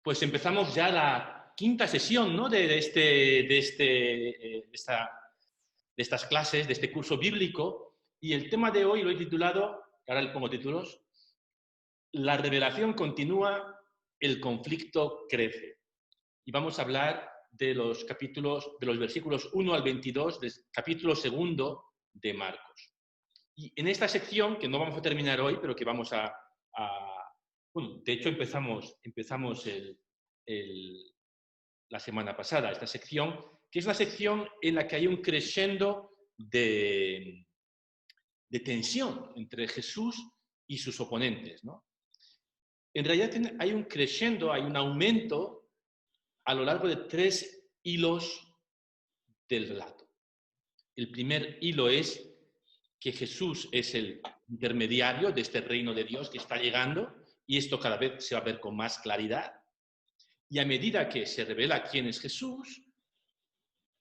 Pues empezamos ya la quinta sesión, ¿no? de estas clases, de este curso bíblico. Y el tema de hoy lo he titulado, ahora le pongo títulos, La revelación continúa, el conflicto crece. Y vamos a hablar de los versículos 1 al 22 del capítulo 2 de Marcos. Y en esta sección, que no vamos a terminar hoy, pero que vamos bueno, de hecho empezamos la semana pasada, esta sección, que es una sección en la que hay un crescendo de tensión entre Jesús y sus oponentes, ¿no? En realidad hay un crescendo, hay un aumento a lo largo de 3 hilos del relato. El primer hilo es que Jesús es el intermediario de este reino de Dios que está llegando, y esto cada vez se va a ver con más claridad. Y a medida que se revela quién es Jesús,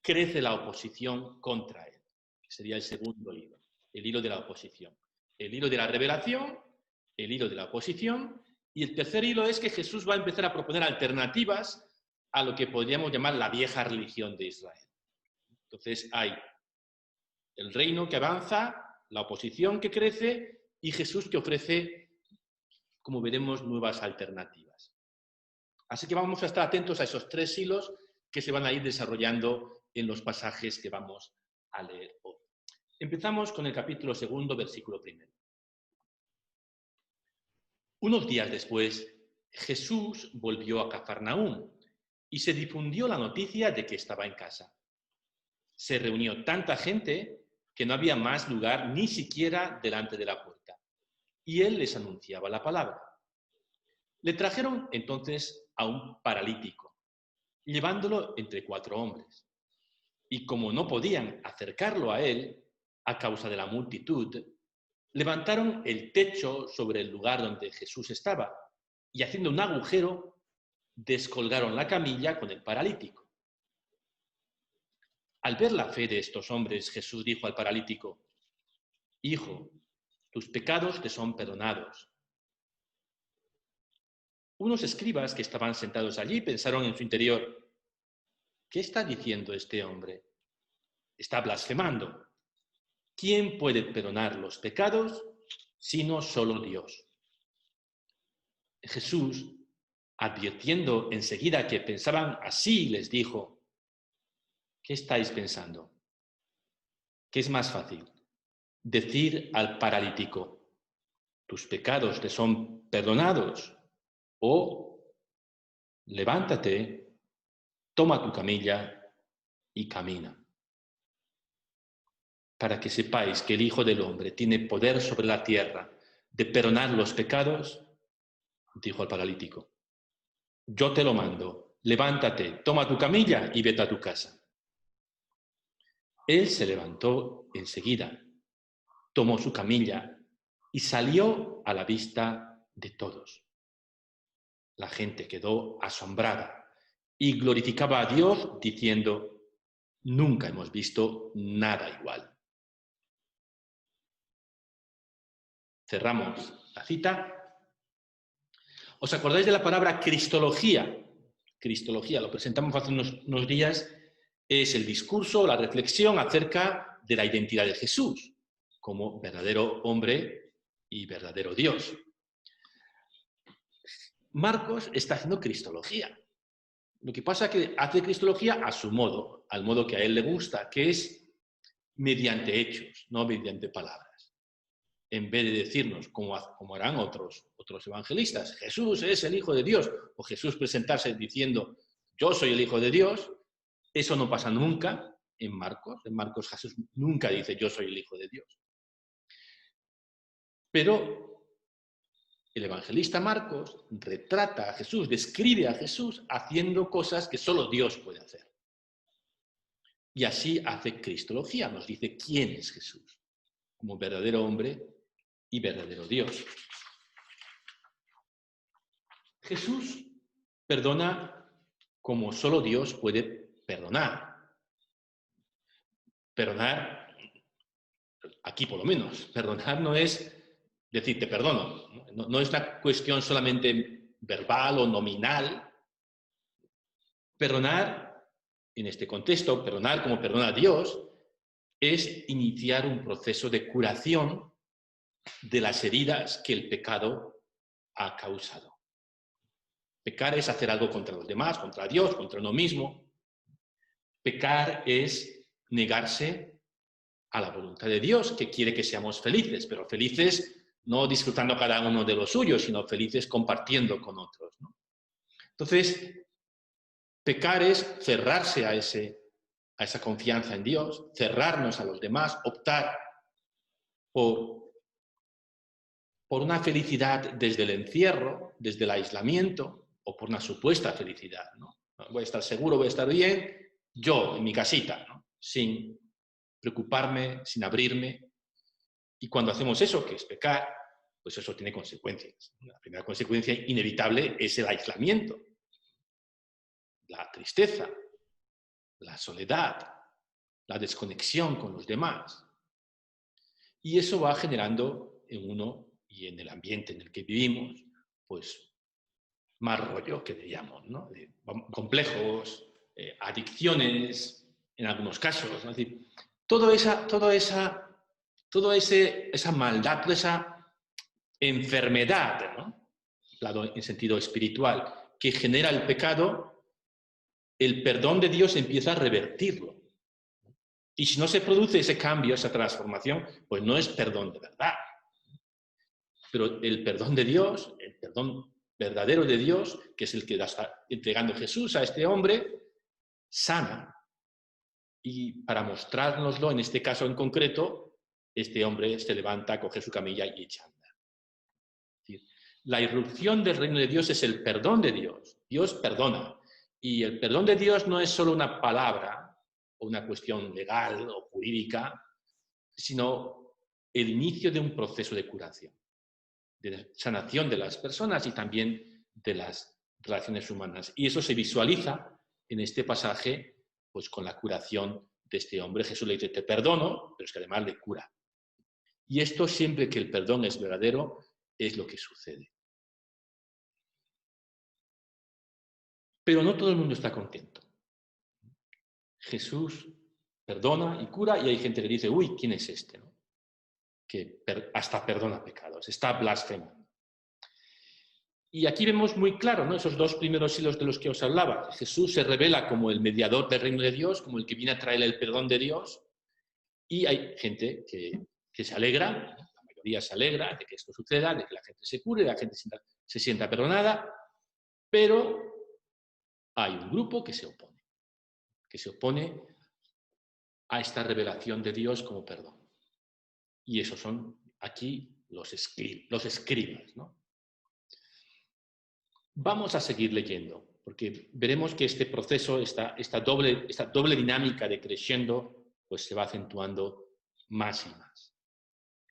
crece la oposición contra él. Sería el segundo hilo, el hilo de la oposición. El hilo de la revelación, el hilo de la oposición, y el tercer hilo es que Jesús va a empezar a proponer alternativas a lo que podríamos llamar la vieja religión de Israel. Entonces hay el reino que avanza, la oposición que crece y Jesús que ofrece, como veremos, nuevas alternativas. Así que vamos a estar atentos a esos 3 hilos que se van a ir desarrollando en los pasajes que vamos a leer hoy. Empezamos con el capítulo 2, versículo 1. Unos días después, Jesús volvió a Cafarnaúm y se difundió la noticia de que estaba en casa. Se reunió tanta gente que no había más lugar ni siquiera delante de la puerta, y él les anunciaba la palabra. Le trajeron entonces a un paralítico, llevándolo entre 4 hombres. Y como no podían acercarlo a él, a causa de la multitud, levantaron el techo sobre el lugar donde Jesús estaba, y haciendo un agujero, descolgaron la camilla con el paralítico. Al ver la fe de estos hombres, Jesús dijo al paralítico: Hijo, tus pecados te son perdonados. Unos escribas que estaban sentados allí pensaron en su interior: ¿qué está diciendo este hombre? Está blasfemando. ¿Quién puede perdonar los pecados sino solo Dios? Jesús, advirtiendo enseguida que pensaban así, les dijo: ¿qué estáis pensando? ¿Qué es más fácil? Decir al paralítico: tus pecados te son perdonados, o levántate, toma tu camilla y camina. Para que sepáis que el Hijo del Hombre tiene poder sobre la tierra de perdonar los pecados, dijo al paralítico: yo te lo mando, levántate, toma tu camilla y vete a tu casa. Él se levantó enseguida, tomó su camilla y salió a la vista de todos. La gente quedó asombrada y glorificaba a Dios diciendo: nunca hemos visto nada igual. Cerramos la cita. ¿Os acordáis de la palabra cristología? Cristología, lo presentamos hace unos días, es el discurso, la reflexión acerca de la identidad de Jesús como verdadero hombre y verdadero Dios. Marcos está haciendo cristología. Lo que pasa es que hace cristología a su modo, al modo que a él le gusta, que es mediante hechos, no mediante palabras. En vez de decirnos, como harán otros evangelistas, Jesús es el Hijo de Dios, o Jesús presentarse diciendo, yo soy el Hijo de Dios, eso no pasa nunca en Marcos. En Marcos Jesús nunca dice, yo soy el Hijo de Dios. Pero el evangelista Marcos retrata a Jesús, describe a Jesús haciendo cosas que solo Dios puede hacer. Y así hace cristología, nos dice quién es Jesús, como verdadero hombre y verdadero Dios. Jesús perdona como solo Dios puede perdonar. Perdonar, aquí por lo menos, perdonar no es decir te perdono. No es una cuestión solamente verbal o nominal, Perdonar, en este contexto, perdonar como perdona a Dios, es iniciar un proceso de curación de las heridas que el pecado ha causado. Pecar es hacer algo contra los demás, contra Dios, contra uno mismo. Pecar es negarse a la voluntad de Dios, que quiere que seamos felices, pero felices no disfrutando cada uno de lo suyo, sino felices compartiendo con otros, ¿no? Entonces, pecar es cerrarse a esa confianza en Dios, cerrarnos a los demás, optar por una felicidad desde el encierro, desde el aislamiento, o por una supuesta felicidad, ¿no? Voy a estar seguro, voy a estar bien, yo, en mi casita, ¿no? Sin preocuparme, sin abrirme. Y cuando hacemos eso, que es pecar, pues eso tiene consecuencias. La primera consecuencia inevitable es el aislamiento, la tristeza, la soledad, la desconexión con los demás. Y eso va generando en uno y en el ambiente en el que vivimos, pues más rollo, que diríamos, ¿no? Complejos, adicciones, en algunos casos, ¿no? Es decir, toda esa maldad, toda esa enfermedad, ¿no? Hablado en sentido espiritual, que genera el pecado, el perdón de Dios empieza a revertirlo. Y si no se produce ese cambio, esa transformación, pues no es perdón de verdad. Pero el perdón de Dios, el perdón verdadero de Dios, que es el que está entregando Jesús a este hombre, sana. Y para mostrárnoslo, en este caso en concreto, este hombre se levanta, coge su camilla y echa a andar. Es decir, la irrupción del reino de Dios es el perdón de Dios. Dios perdona. Y el perdón de Dios no es solo una palabra o una cuestión legal o jurídica, sino el inicio de un proceso de curación, de sanación de las personas y también de las relaciones humanas. Y eso se visualiza en este pasaje, pues con la curación de este hombre. Jesús le dice, te perdono, pero es que además le cura. Y esto, siempre que el perdón es verdadero, es lo que sucede. Pero no todo el mundo está contento. Jesús perdona y cura, y hay gente que dice, uy, ¿quién es este, no? Que hasta perdona pecados, está blasfemando. Y aquí vemos muy claro, ¿no? Esos dos primeros hilos de los que os hablaba. Jesús se revela como el mediador del reino de Dios, como el que viene a traer el perdón de Dios, y hay gente que se alegra, la mayoría se alegra de que esto suceda, de que la gente se cure, de que la gente se sienta perdonada, pero hay un grupo que se opone a esta revelación de Dios como perdón. Y esos son aquí los escribas, ¿no? Vamos a seguir leyendo, porque veremos que este proceso, esta doble dinámica de creciendo, pues se va acentuando más y más.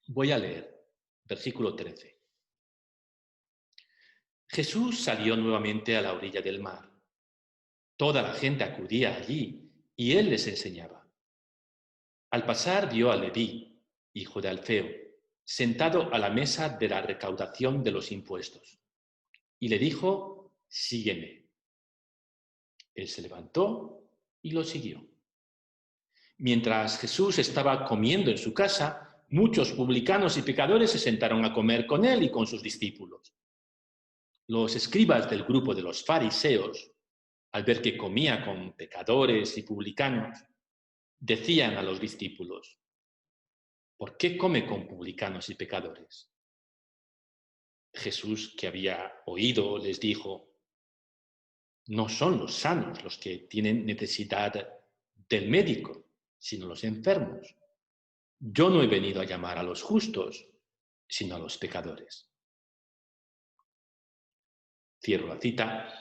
Voy a leer, versículo 13. Jesús salió nuevamente a la orilla del mar. Toda la gente acudía allí y él les enseñaba. Al pasar vio a Leví, hijo de Alfeo, sentado a la mesa de la recaudación de los impuestos, y le dijo, sígueme. Él se levantó y lo siguió. Mientras Jesús estaba comiendo en su casa, muchos publicanos y pecadores se sentaron a comer con él y con sus discípulos. Los escribas del grupo de los fariseos, al ver que comía con pecadores y publicanos, decían a los discípulos, ¿por qué come con publicanos y pecadores? Jesús, que había oído, les dijo, no son los sanos los que tienen necesidad del médico, sino los enfermos. Yo no he venido a llamar a los justos, sino a los pecadores. Cierro la cita.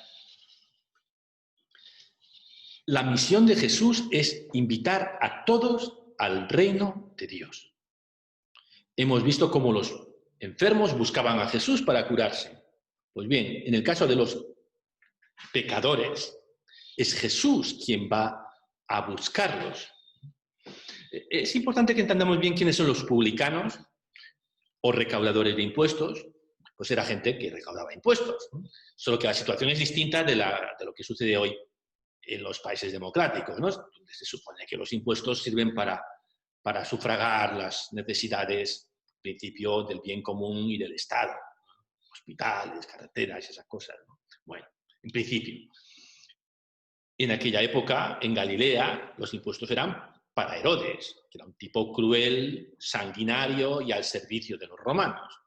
La misión de Jesús es invitar a todos al reino de Dios. Hemos visto cómo los enfermos buscaban a Jesús para curarse. Pues bien, en el caso de los pecadores, es Jesús quien va a buscarlos. Es importante que entendamos bien quiénes son los publicanos o recaudadores de impuestos. Pues era gente que recaudaba impuestos, ¿no? Solo que la situación es distinta de lo que sucede hoy en los países democráticos, ¿no? Donde se supone que los impuestos sirven para sufragar las necesidades, en principio, del bien común y del Estado. Hospitales, carreteras, esas cosas, ¿no? Bueno, en principio. En aquella época, en Galilea, los impuestos eran para Herodes, que era un tipo cruel, sanguinario y al servicio de los romanos.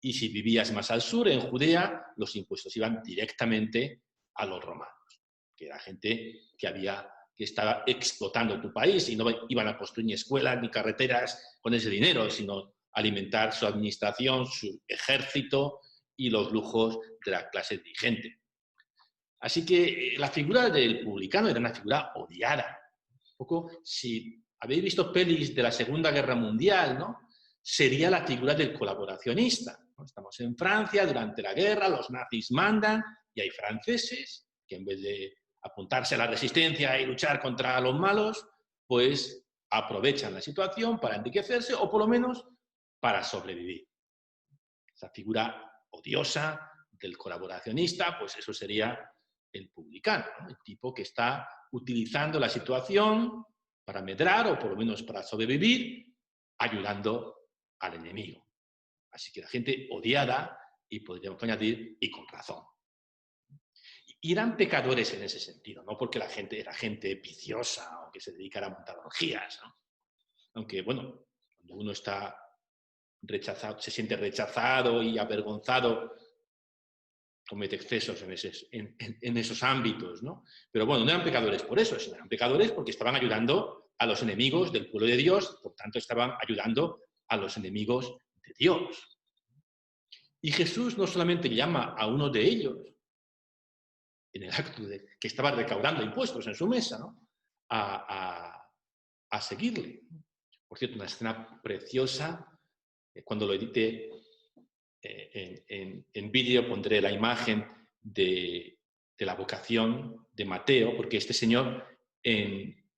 Y si vivías más al sur, en Judea, los impuestos iban directamente a los romanos, que era gente que estaba explotando tu país y no iban a construir ni escuelas ni carreteras con ese dinero, sino alimentar su administración, su ejército y los lujos de la clase dirigente. Así que la figura del publicano era una figura odiada. Un poco, si habéis visto pelis de la Segunda Guerra Mundial, ¿no? Sería la figura del colaboracionista, ¿no? Estamos en Francia durante la guerra, los nazis mandan y hay franceses que en vez de apuntarse a la resistencia y luchar contra los malos, pues aprovechan la situación para enriquecerse o por lo menos para sobrevivir. Esa figura odiosa del colaboracionista, pues eso sería el publicano, ¿no? El tipo que está utilizando la situación para medrar o por lo menos para sobrevivir, ayudando al enemigo. Así que la gente odiada, y podríamos añadir, y con razón. Y eran pecadores en ese sentido, no porque la gente era gente viciosa o que se dedicara a montar orgías, ¿no? Aunque, bueno, cuando uno está rechazado, se siente rechazado y avergonzado, comete excesos en esos ámbitos, ¿no? Pero bueno, no eran pecadores por eso, sino eran pecadores porque estaban ayudando a los enemigos del pueblo de Dios, por tanto estaban ayudando a los enemigos de Dios. Y Jesús no solamente llama a uno de ellos, en el acto de que estaba recaudando impuestos en su mesa, ¿no? a seguirle. Por cierto, una escena preciosa, cuando lo edite en vídeo pondré la imagen de la vocación de Mateo, porque este señor en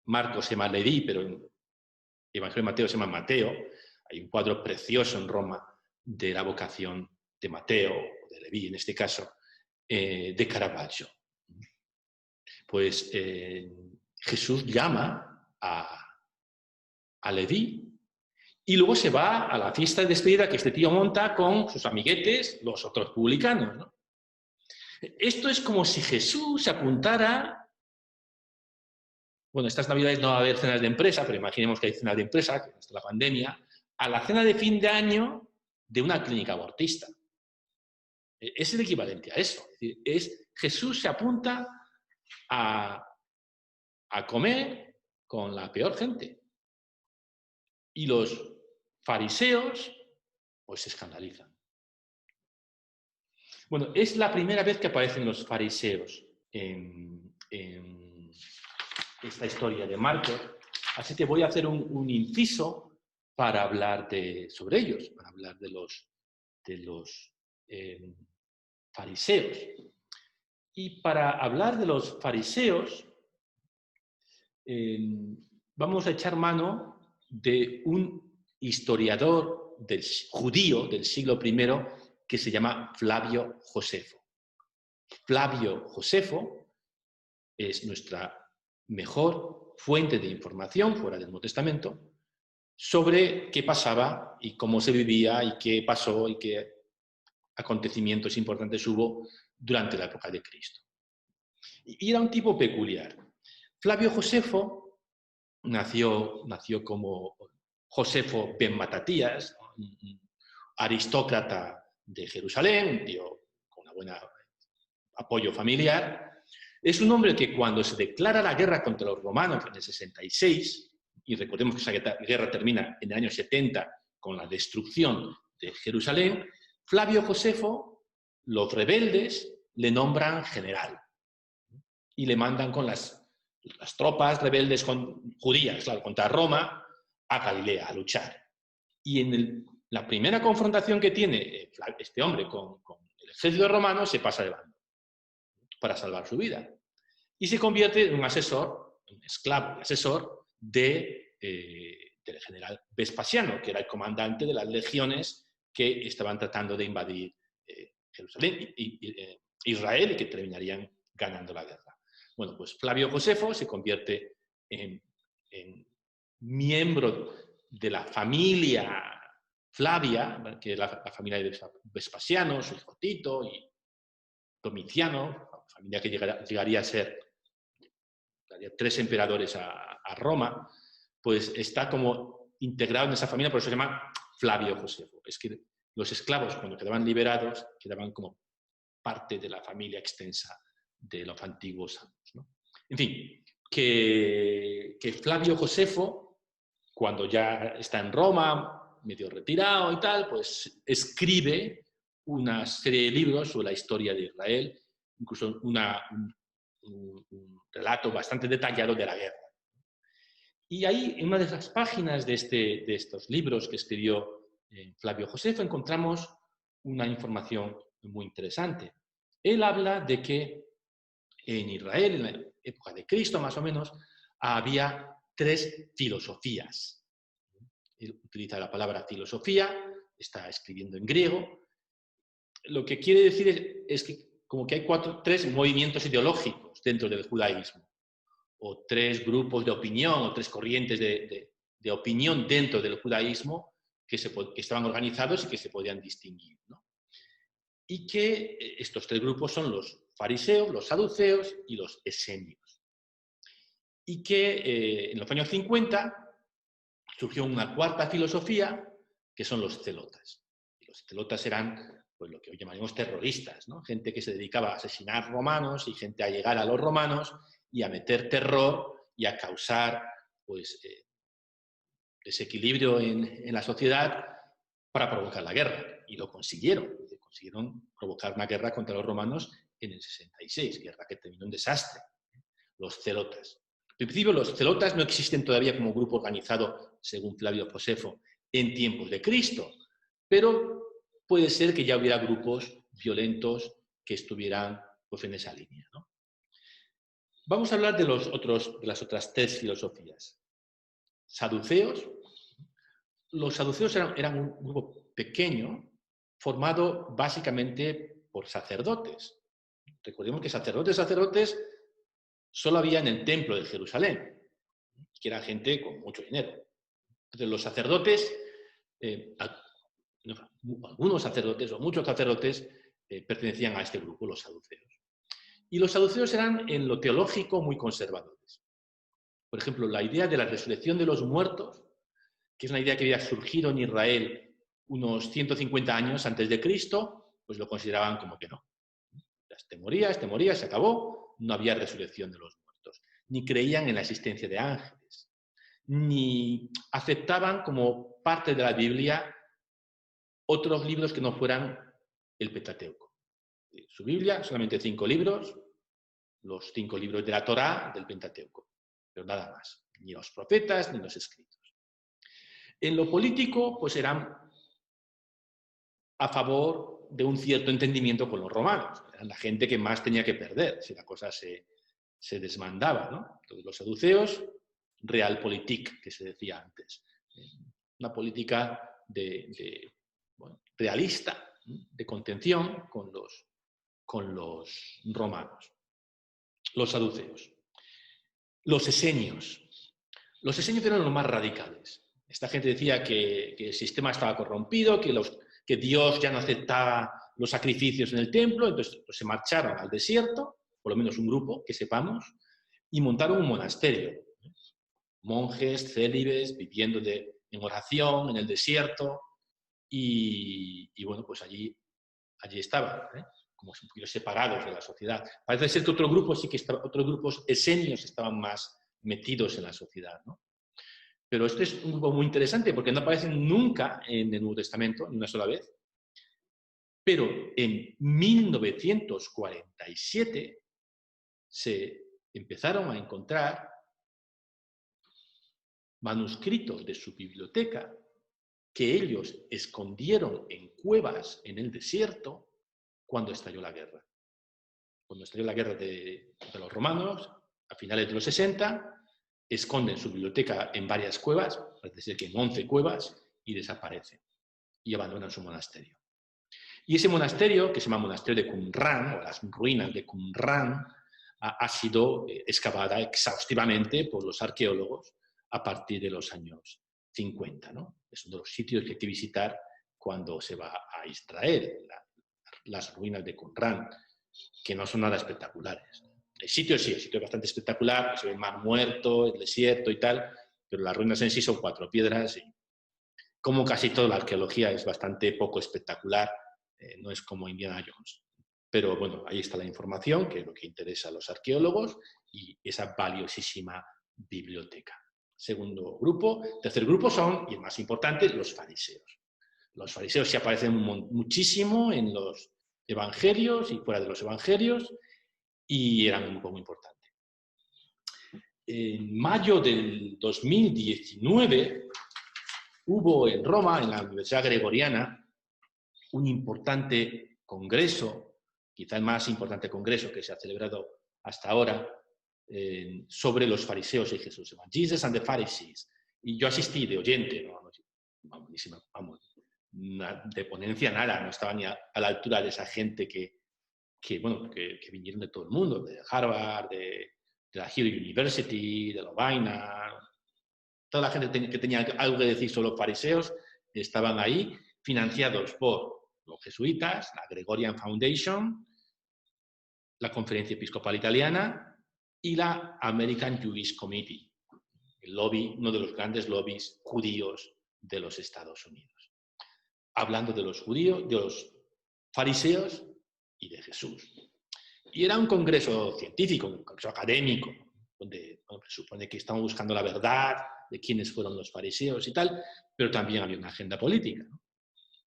Marcos se llama Leví, pero en Evangelio de Mateo se llama Mateo. Hay un cuadro precioso en Roma de la vocación de Mateo, o de Leví en este caso, de Caravaggio. Pues Jesús llama a Leví y luego se va a la fiesta de despedida que este tío monta con sus amiguetes, los otros publicanos, ¿no? Esto es como si Jesús se apuntara. Bueno, estas Navidades no va a haber cenas de empresa, pero imaginemos que hay cenas de empresa, que hasta la pandemia, a la cena de fin de año de una clínica abortista. Es el equivalente a eso. Es decir, Jesús se apunta a comer con la peor gente. Y los fariseos, pues se escandalizan. Bueno, es la primera vez que aparecen los fariseos en esta historia de Marcos, así que voy a hacer un inciso para hablar sobre ellos, para hablar de los fariseos. Y para hablar de los fariseos, vamos a echar mano de un historiador judío del siglo I que se llama Flavio Josefo. Flavio Josefo es nuestra mejor fuente de información fuera del Nuevo Testamento sobre qué pasaba y cómo se vivía y qué pasó y qué acontecimientos importantes hubo durante la época de Cristo. Y era un tipo peculiar. Flavio Josefo nació como Josefo ben Matatías, un aristócrata de Jerusalén, un tío con un buen apoyo familiar. Es un hombre que cuando se declara la guerra contra los romanos en el 66, y recordemos que esa guerra termina en el año 70 con la destrucción de Jerusalén, Flavio Josefo, los rebeldes, le nombran general y le mandan con las tropas rebeldes judías, claro, contra Roma, a Galilea a luchar. Y en la primera confrontación que tiene este hombre con el ejército romano, se pasa de bando para salvar su vida. Y se convierte en un asesor, un esclavo, un asesor del general Vespasiano, que era el comandante de las legiones que estaban tratando de invadir Jerusalén y Israel y que terminarían ganando la guerra. Bueno, pues Flavio Josefo se convierte en miembro de la familia Flavia, que es la familia de Vespasiano, su hijo Tito y Domiciano, familia que llegaría a ser 3 emperadores a Roma, pues está como integrado en esa familia, por eso se llama Flavio Josefo. Es que los esclavos, cuando quedaban liberados, quedaban como parte de la familia extensa de los antiguos amos, ¿no? En fin, que Flavio Josefo, cuando ya está en Roma, medio retirado y tal, pues escribe una serie de libros sobre la historia de Israel, incluso un relato bastante detallado de la guerra. Y ahí, en una de las páginas de estos libros que escribió Flavio Josefo, encontramos una información muy interesante. Él habla de que en Israel, en la época de Cristo más o menos, había 3 filosofías. Él utiliza la palabra filosofía, está escribiendo en griego. Lo que quiere decir es que como que hay 3 movimientos ideológicos dentro del judaísmo, o 3 grupos de opinión, o 3 corrientes de opinión dentro del judaísmo que estaban organizados y que se podían distinguir, ¿no? Y que estos 3 grupos son los fariseos, los saduceos y los esenios. Y que en los años 50 surgió una 4ª filosofía, que son los celotas. Y los celotas eran pues, lo que hoy llamaremos terroristas, ¿no? Gente que se dedicaba a asesinar romanos y gente a llegar a los romanos y a meter terror y a causar pues, desequilibrio en la sociedad para provocar la guerra. Y lo consiguieron. Consiguieron provocar una guerra contra los romanos en el 66, guerra que terminó en desastre. Los celotas. En principio, los celotas no existen todavía como grupo organizado, según Flavio Josefo, en tiempos de Cristo, pero puede ser que ya hubiera grupos violentos que estuvieran pues, en esa línea, ¿no? Vamos a hablar de las otras 3 filosofías. Saduceos. Los saduceos eran un grupo pequeño, formado básicamente por sacerdotes. Recordemos que sacerdotes solo había en el templo de Jerusalén, que era gente con mucho dinero. Entonces los sacerdotes, algunos sacerdotes o muchos sacerdotes pertenecían a este grupo, los saduceos. Y los saduceos eran en lo teológico muy conservadores. Por ejemplo, la idea de la resurrección de los muertos, que es una idea que había surgido en Israel unos 150 años antes de Cristo, pues lo consideraban como que no. Te morías, se acabó, no había resurrección de los muertos. Ni creían en la existencia de ángeles, ni aceptaban como parte de la Biblia otros libros que no fueran el Pentateuco. Su Biblia, solamente 5 libros, los 5 libros de la Torá del Pentateuco, pero nada más, ni los profetas ni los escritos. En lo político, pues eran a favor de un cierto entendimiento con los romanos. Eran la gente que más tenía que perder si la cosa se desmandaba, ¿no? Entonces, los saduceos, realpolitik, que se decía antes. Una política realista, de contención con los romanos. Los saduceos. Los esenios. Los esenios eran los más radicales. Esta gente decía que el sistema estaba corrompido, que Dios ya no aceptaba los sacrificios en el templo, entonces pues, se marcharon al desierto, por lo menos un grupo, que sepamos, y montaron un monasterio. Monjes, célibes, viviendo en oración, en el desierto, y bueno, pues allí estaban, como un poquito separados de la sociedad. Parece ser que otros grupos esenios estaban más metidos en la sociedad, ¿no? Pero este es un grupo muy interesante porque no aparecen nunca en el Nuevo Testamento, ni una sola vez. Pero en 1947 se empezaron a encontrar manuscritos de su biblioteca que ellos escondieron en cuevas en el desierto cuando estalló la guerra. Cuando estalló la guerra de los romanos, a finales de los 60, esconden su biblioteca en varias cuevas, parece ser que en 11 cuevas, y desaparecen. Y abandonan su monasterio. Y ese monasterio, que se llama Monasterio de Qumran, o las ruinas de Qumran, ha sido excavada exhaustivamente por los arqueólogos a partir de los años 50, ¿no? Es uno de los sitios que hay que visitar cuando se va a Israel, las ruinas de Qumran, que no son nada espectaculares. El sitio sí, el sitio es bastante espectacular, se ve el Mar Muerto, el desierto y tal, pero las ruinas en sí son 4 piedras y, como casi toda la arqueología, es bastante poco espectacular, no es como Indiana Jones. Pero bueno, ahí está la información, que es lo que interesa a los arqueólogos, y esa valiosísima biblioteca. Segundo grupo. Tercer grupo son, y el más importante, los fariseos. Los fariseos se aparecen muchísimo en los evangelios y fuera de los evangelios, y eran un grupo muy importante. En mayo del 2019 hubo en Roma, en la Universidad Gregoriana, un importante congreso, quizá el más importante congreso que se ha celebrado hasta ahora, sobre los fariseos y Jesús. Jesus and the Pharisees. Y yo asistí de oyente, vamos, de ponencia nada, no estaba ni a la altura de esa gente que vinieron de todo el mundo, de Harvard, de la Hill University, de Lovaina. Toda la gente que tenía algo que decir sobre los fariseos estaban ahí, financiados por los jesuitas, la Gregorian Foundation, la Conferencia Episcopal Italiana y la American Jewish Committee, el lobby, uno de los grandes lobbies judíos de los Estados Unidos. Hablando de los judíos, de los fariseos y de Jesús. Y era un congreso científico, un congreso académico, donde se supone que estaban buscando la verdad de quiénes fueron los fariseos y tal, pero también había una agenda política, ¿no?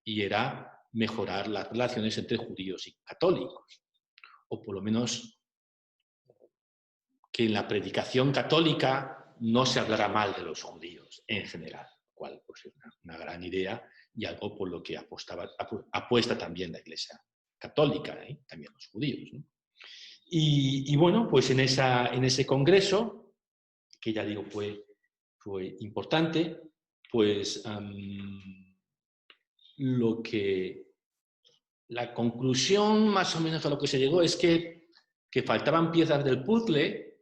Y era mejorar las relaciones entre judíos y católicos, o por lo menos que en la predicación católica no se hablara mal de los judíos en general, lo cual pues, es una gran idea y algo por lo que apuesta también la Iglesia católica, también los judíos, ¿no? Y bueno, pues en ese congreso, que ya digo fue importante, pues la conclusión más o menos a lo que se llegó es que faltaban piezas del puzzle,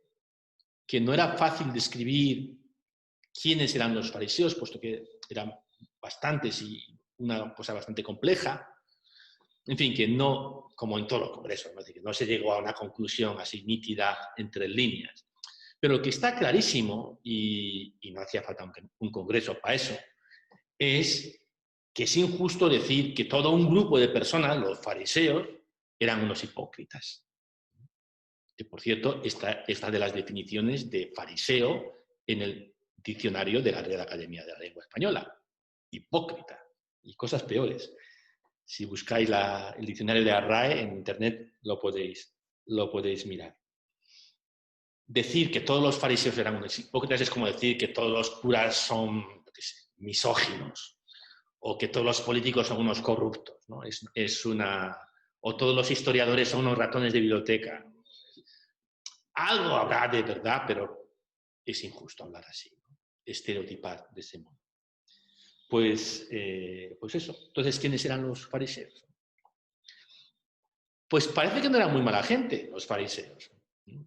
que no era fácil describir quiénes eran los fariseos, puesto que eran bastantes y una cosa bastante compleja. En fin, que no, como en todos los congresos, ¿no? Que no se llegó a una conclusión así nítida entre líneas. Pero lo que está clarísimo, y no hacía falta un congreso para eso, es que es injusto decir que todo un grupo de personas, los fariseos, eran unos hipócritas. Que, por cierto, esta de las definiciones de fariseo en el diccionario de la Real Academia de la Lengua Española. Hipócrita. Y cosas peores. Si buscáis el diccionario de la RAE en internet, lo podéis mirar. Decir que todos los fariseos eran unos hipócritas es como decir que todos los curas son misóginos o que todos los políticos son unos corruptos, ¿no? O todos los historiadores son unos ratones de biblioteca. Algo habrá de verdad, pero es injusto hablar así, ¿no? Estereotipar de ese modo. Pues eso. Entonces, ¿quiénes eran los fariseos? Pues parece que no eran muy mala gente, los fariseos.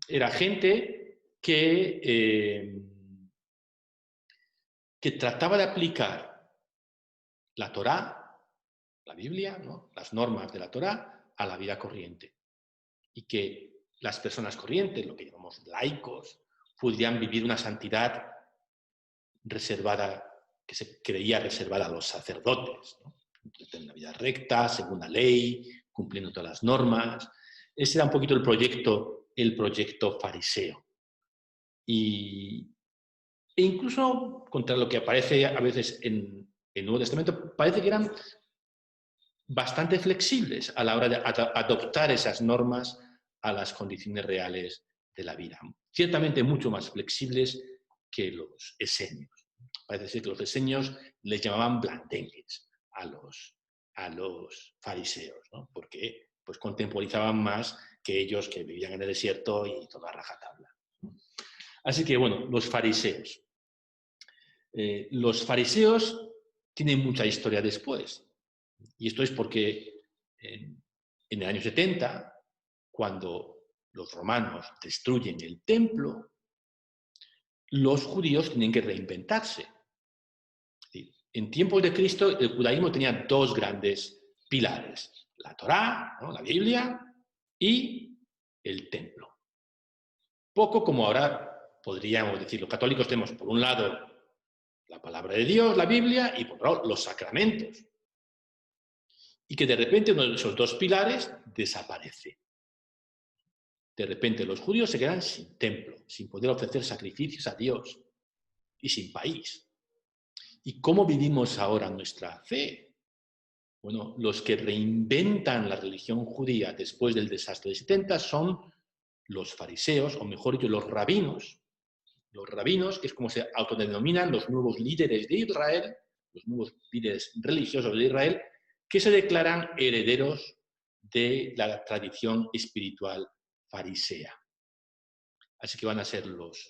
Era gente que trataba de aplicar la Torá, la Biblia, ¿no? Las normas de la Torá, a la vida corriente. Y que las personas corrientes, lo que llamamos laicos, pudieran vivir una santidad reservada, que se creía reservada a los sacerdotes, ¿no? Tener una vida recta, según la ley, cumpliendo todas las normas. Ese era un poquito el proyecto fariseo. E incluso, contra lo que aparece a veces en el Nuevo Testamento, parece que eran bastante flexibles a la hora de adoptar esas normas a las condiciones reales de la vida. Ciertamente mucho más flexibles que los esenios. Parece ser que los esenios les llamaban blandengues a los fariseos, ¿no? Porque pues, contemporizaban más que ellos que vivían en el desierto y toda rajatabla. Así que, bueno, los fariseos. Los fariseos tienen mucha historia después. Y esto es porque en el año 70, cuando los romanos destruyen el templo, los judíos tienen que reinventarse. Es decir, en tiempos de Cristo, el judaísmo tenía dos grandes pilares: la Torá, ¿no?, la Biblia, y el templo. Poco como ahora podríamos decir, los católicos tenemos por un lado la palabra de Dios, la Biblia, y por otro lado los sacramentos. Y que de repente uno de esos dos pilares desaparece. De repente los judíos se quedan sin templo, sin poder ofrecer sacrificios a Dios y sin país. ¿Y cómo vivimos ahora nuestra fe? Bueno, los que reinventan la religión judía después del desastre de 70 son los fariseos, o mejor dicho, los rabinos, que es como se autodenominan los nuevos líderes de Israel, los nuevos líderes religiosos de Israel, que se declaran herederos de la tradición espiritual farisea. Así que van a ser los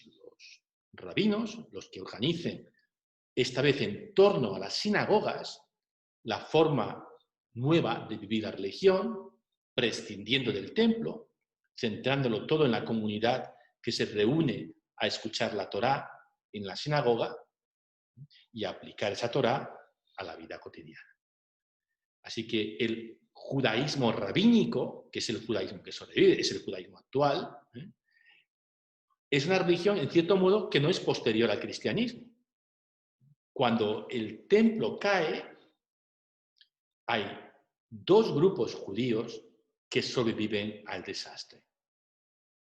rabinos los que organicen, esta vez en torno a las sinagogas, la forma nueva de vivir la religión, prescindiendo del templo, centrándolo todo en la comunidad que se reúne a escuchar la Torá en la sinagoga y a aplicar esa Torá a la vida cotidiana. Así que el judaísmo rabínico, que es el judaísmo que sobrevive, es el judaísmo actual, es una religión, en cierto modo, que no es posterior al cristianismo. Cuando el templo cae, hay dos grupos judíos que sobreviven al desastre.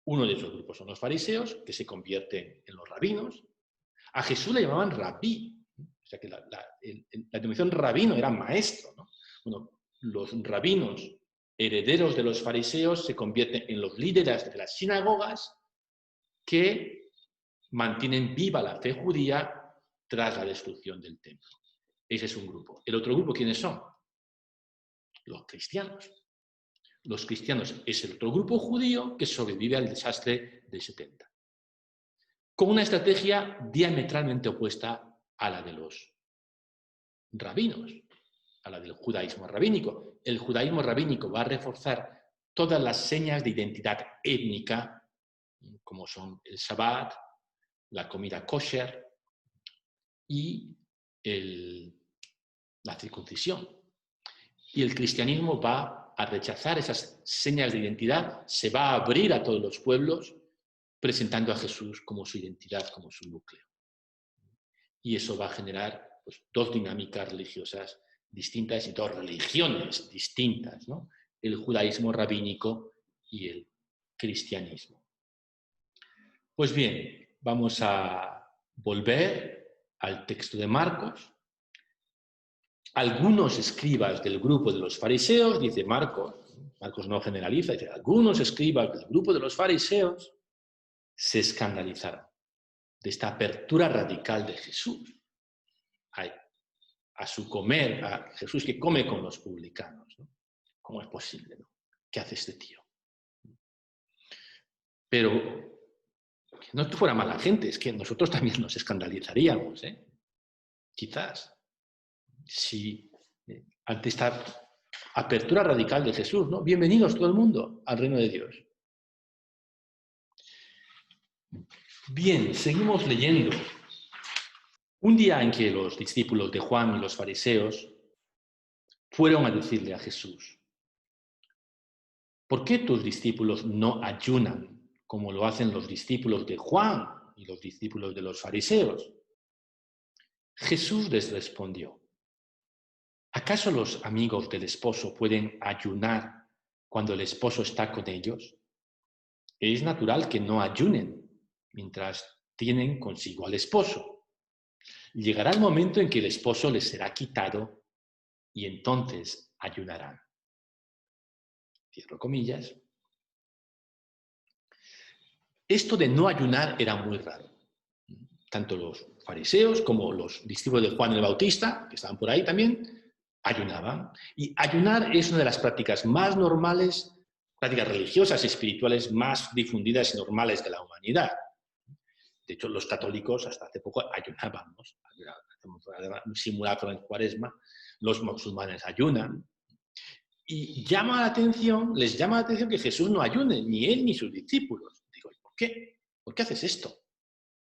Uno de esos grupos son los fariseos, que se convierten en los rabinos. A Jesús le llamaban rabí, o sea que la denominación rabino era maestro, ¿no? Bueno, los rabinos, herederos de los fariseos, se convierten en los líderes de las sinagogas que mantienen viva la fe judía tras la destrucción del templo. Ese es un grupo. El otro grupo, ¿quiénes son? Los cristianos. Los cristianos es el otro grupo judío que sobrevive al desastre del 70. Con una estrategia diametralmente opuesta a la de los rabinos, a la del judaísmo rabínico. El judaísmo rabínico va a reforzar todas las señas de identidad étnica, como son el Shabbat, la comida kosher y la circuncisión. Y el cristianismo va a rechazar esas señas de identidad, se va a abrir a todos los pueblos, presentando a Jesús como su identidad, como su núcleo. Y eso va a generar pues, dos dinámicas religiosas distintas y dos religiones distintas, ¿no? El judaísmo rabínico y el cristianismo. Pues bien, vamos a volver al texto de Marcos. Algunos escribas del grupo de los fariseos, dice Marcos no generaliza, dice, algunos escribas del grupo de los fariseos se escandalizaron de esta apertura radical de Jesús a su comer, a Jesús que come con los publicanos, ¿no? ¿Cómo es posible, ¿no? ¿Qué hace este tío? Pero que no fuera mala gente, es que nosotros también nos escandalizaríamos, ¿eh? Quizás, si ante esta apertura radical de Jesús, ¿no? Bienvenidos todo el mundo al reino de Dios. Bien, seguimos leyendo. Un día en que los discípulos de Juan y los fariseos fueron a decirle a Jesús, ¿por qué tus discípulos no ayunan como lo hacen los discípulos de Juan y los discípulos de los fariseos? Jesús les respondió, ¿acaso los amigos del esposo pueden ayunar cuando el esposo está con ellos? Es natural que no ayunen mientras tienen consigo al esposo. Llegará el momento en que el esposo les será quitado y entonces ayunarán. Cierro comillas. Esto de no ayunar era muy raro. Tanto los fariseos como los discípulos de Juan el Bautista, que estaban por ahí también, ayunaban. Y ayunar es una de las prácticas más normales, prácticas religiosas y espirituales más difundidas y normales de la humanidad. De hecho, los católicos hasta hace poco ayunábamos. Hacemos un simulacro en Cuaresma. Los musulmanes ayunan. Y les llama la atención que Jesús no ayune, ni él ni sus discípulos. Digo, ¿por qué? ¿Por qué haces esto?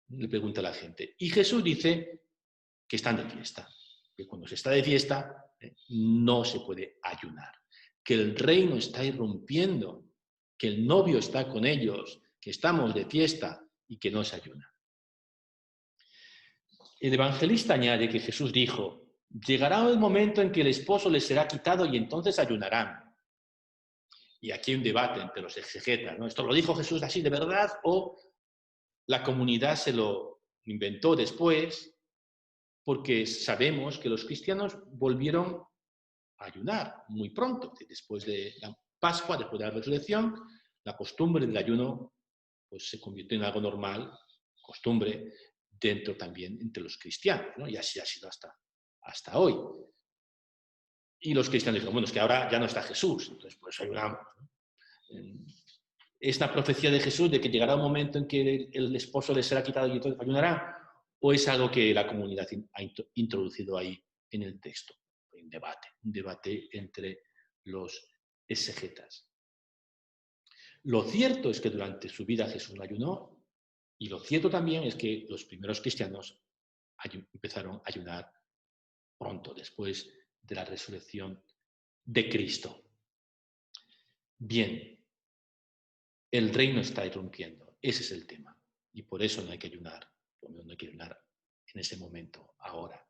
Le pregunta la gente. Y Jesús dice que están de fiesta, que cuando se está de fiesta no se puede ayunar, que el reino está irrumpiendo, que el novio está con ellos, que estamos de fiesta y que no se ayuna. El evangelista añade que Jesús dijo, llegará el momento en que el esposo les será quitado y entonces ayunarán. Y aquí hay un debate entre los exegetas, ¿no? ¿Esto lo dijo Jesús así de verdad o la comunidad se lo inventó después? Porque sabemos que los cristianos volvieron a ayunar muy pronto, después de la Pascua, después de la resurrección, la costumbre del ayuno pues, se convirtió en algo normal, costumbre, dentro también entre los cristianos, ¿no? Y así ha sido hasta hoy. Y los cristianos dicen, bueno, es que ahora ya no está Jesús, entonces por eso ayunamos, ¿no? Esta profecía de Jesús de que llegará un momento en que el esposo le será quitado y entonces ayunará, o es algo que la comunidad ha introducido ahí en el texto. Un debate entre los exegetas. Lo cierto es que durante su vida Jesús no ayunó, y lo cierto también es que los primeros cristianos empezaron a ayunar pronto, después de la resurrección de Cristo. Bien, el reino está irrumpiendo, ese es el tema, y por eso no hay que ayunar, no hay que ayunar en ese momento, ahora.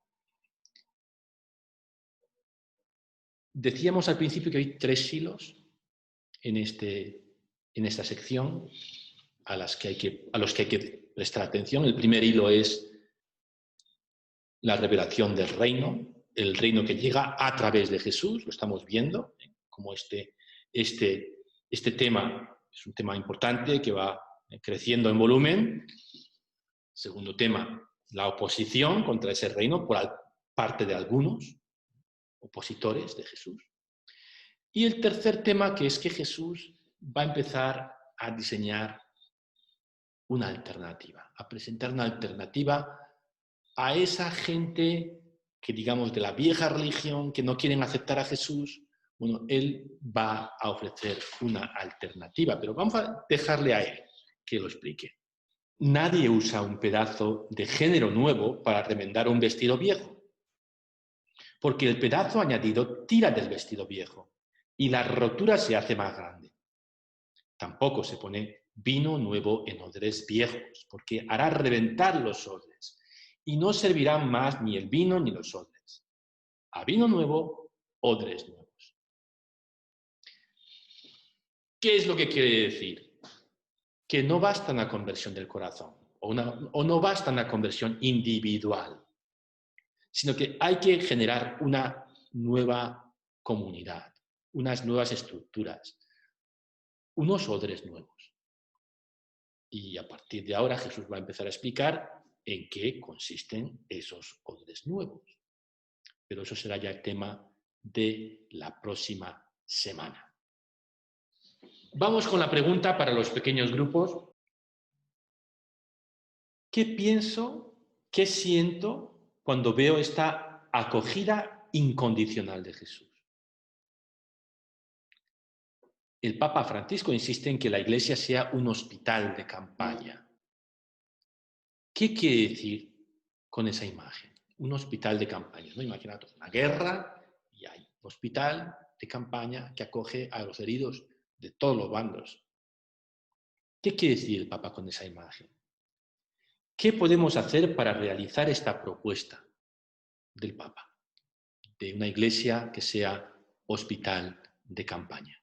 Decíamos al principio que hay 3 hilos en esta sección a los que hay que prestar atención. El primer hilo es la revelación del reino, el reino que llega a través de Jesús, lo estamos viendo, como este tema es un tema importante que va creciendo en volumen. Segundo tema, la oposición contra ese reino por parte de algunos opositores de Jesús. Y el tercer tema, que es que Jesús va a empezar a diseñar una alternativa, a presentar una alternativa a esa gente que, digamos, de la vieja religión, que no quieren aceptar a Jesús. Bueno, él va a ofrecer una alternativa, pero vamos a dejarle a él que lo explique. Nadie usa un pedazo de género nuevo para remendar un vestido viejo, porque el pedazo añadido tira del vestido viejo y la rotura se hace más grande. Tampoco se pone vino nuevo en odres viejos, porque hará reventar los odres y no servirán más ni el vino ni los odres. A vino nuevo, odres nuevos. ¿Qué es lo que quiere decir? Que no basta una conversión del corazón o no basta una conversión individual, sino que hay que generar una nueva comunidad, unas nuevas estructuras, unos odres nuevos. Y a partir de ahora Jesús va a empezar a explicar en qué consisten esos odres nuevos. Pero eso será ya el tema de la próxima semana. Vamos con la pregunta para los pequeños grupos. ¿Qué pienso, qué siento cuando veo esta acogida incondicional de Jesús? El Papa Francisco insiste en que la Iglesia sea un hospital de campaña. ¿Qué quiere decir con esa imagen? Un hospital de campaña, ¿no? Imaginaos una guerra y hay un hospital de campaña que acoge a los heridos de todos los bandos. ¿Qué quiere decir el Papa con esa imagen? ¿Qué podemos hacer para realizar esta propuesta del Papa? De una iglesia que sea hospital de campaña.